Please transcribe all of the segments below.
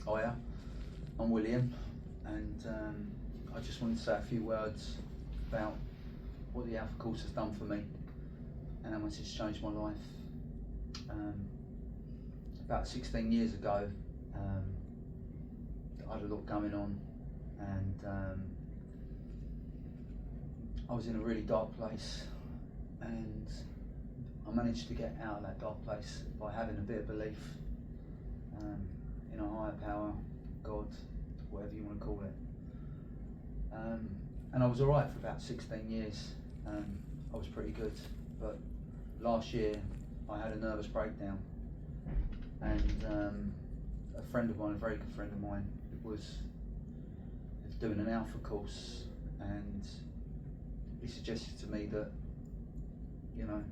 Hiya, I'm William, and I just wanted to say a few words about what the Alpha course has done for me and how much it's changed my life. About 16 years ago, I had a lot going on, and I was in a really dark place, and I managed to get out of that dark place by having a bit of belief in a higher power, God, whatever you want to call it. And I was alright for about 16 years. I was pretty good, but last year I had a nervous breakdown, and a friend of mine, a very good friend of mine, was doing an Alpha course, and he suggested to me that, you know,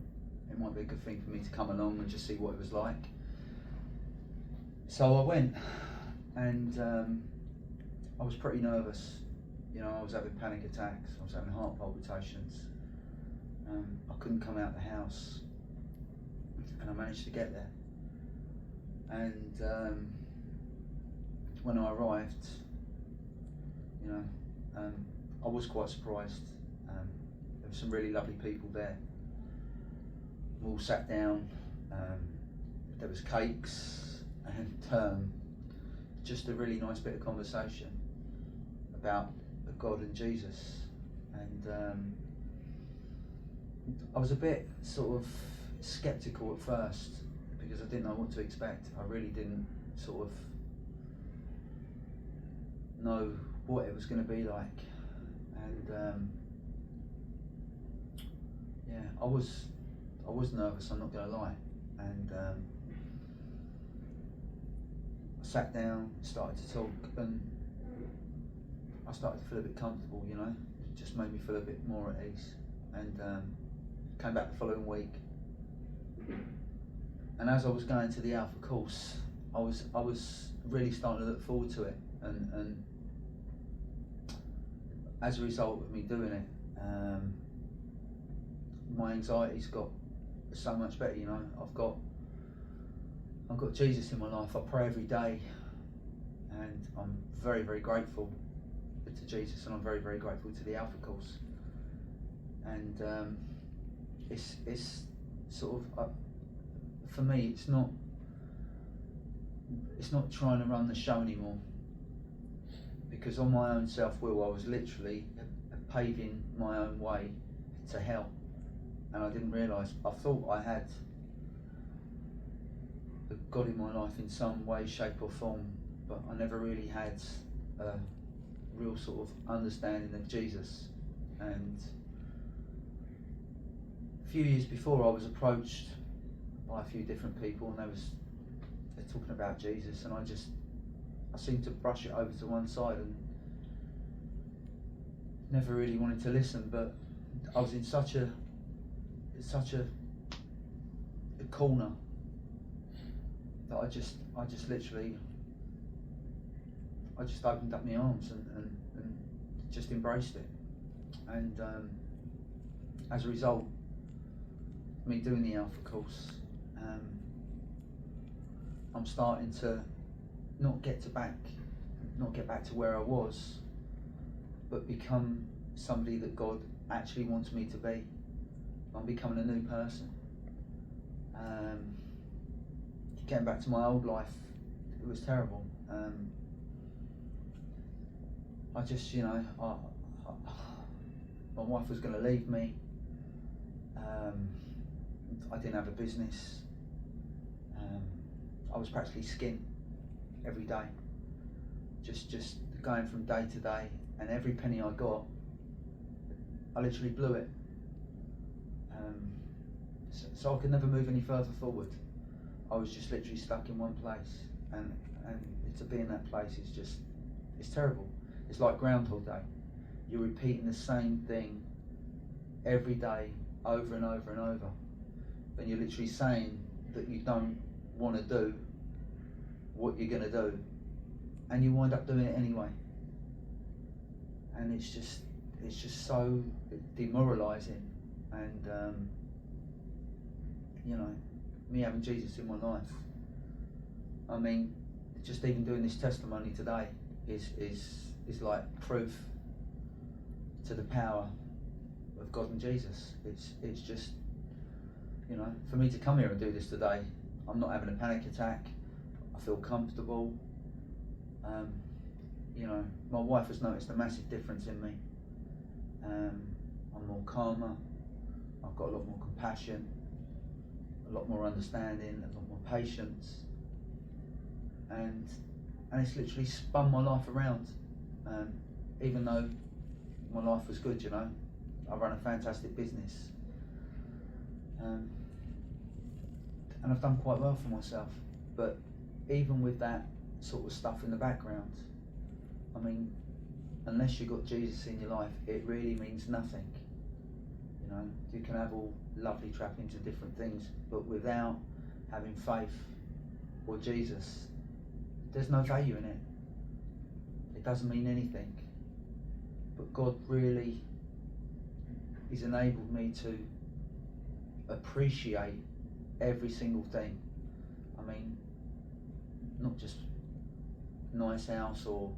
it might be a good thing for me to come along and just see what it was like. So I went, and I was pretty nervous. You know, I was having panic attacks, I was having heart palpitations. I couldn't come out the house, and I managed to get there. And when I arrived, you know, I was quite surprised. There were some really lovely people there. We all sat down. There was cakes and just a really nice bit of conversation about God and Jesus. And I was a bit sort of skeptical at first because I didn't know what to expect. I really didn't sort of know what it was going to be like. And yeah, I was nervous, I'm not going to lie. And I sat down, started to talk, and I started to feel a bit comfortable, you know. It just made me feel a bit more at ease. And came back the following week, and as I was going to the Alpha course, I was really starting to look forward to it, and as a result of me doing it, my anxiety's got so much better, you know. I've got Jesus in my life. I pray every day, and I'm very, very grateful to Jesus, and I'm very, very grateful to the Alpha course. And it's sort of for me, it's not trying to run the show anymore, because on my own self-will I was literally paving my own way to hell, and I didn't realise. I thought I had God in my life in some way, shape or form, but I never really had a real sort of understanding of Jesus. And a few years before, I was approached by a few different people, and they're talking about Jesus, and I seemed to brush it over to one side and never really wanted to listen. But I was in such a corner that I just literally opened up my arms and just embraced it. And as a result, me doing the Alpha course, I'm starting to not get back to where I was, but become somebody that God actually wants me to be. I'm becoming a new person. Getting back to my old life, it was terrible. I just, you know, my wife was going to leave me. I didn't have a business. I was practically skint every day, just going from day to day, and every penny I got, I literally blew it. So I could never move any further forward. I was just literally stuck in one place, and to be in that place is it's terrible. It's like Groundhog Day. You're repeating the same thing every day, over and over and over, and you're literally saying that you don't want to do what you're going to do, and you wind up doing it anyway. And it's just so demoralising. And you know, me having Jesus in my life, I mean, just even doing this testimony today is like proof to the power of God and Jesus. It's just, you know, for me to come here and do this today, I'm not having a panic attack. I feel comfortable. You know, my wife has noticed a massive difference in me. I'm more calmer. I've got a lot more compassion, a lot more understanding, a lot more patience, and it's literally spun my life around. Even though my life was good, you know, I run a fantastic business, and I've done quite well for myself. But even with that sort of stuff in the background, I mean, unless you've got Jesus in your life, it really means nothing. You know, you can have all lovely trappings and different things, but without having faith or Jesus, there's no value in it. It doesn't mean anything. But God really has enabled me to appreciate every single thing. I mean, not just nice house or,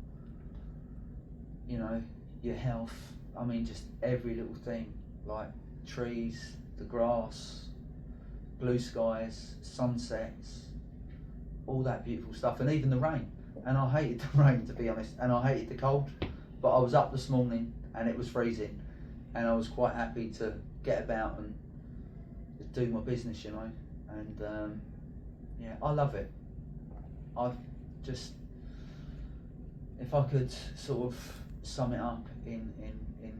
you know, your health. I mean, just every little thing, like trees, the grass, blue skies, sunsets, all that beautiful stuff, and even the rain. And I hated the rain, to be honest, and I hated the cold, but I was up this morning and it was freezing, and I was quite happy to get about and do my business, you know. And yeah, I love it. I've just, if I could sort of sum it up in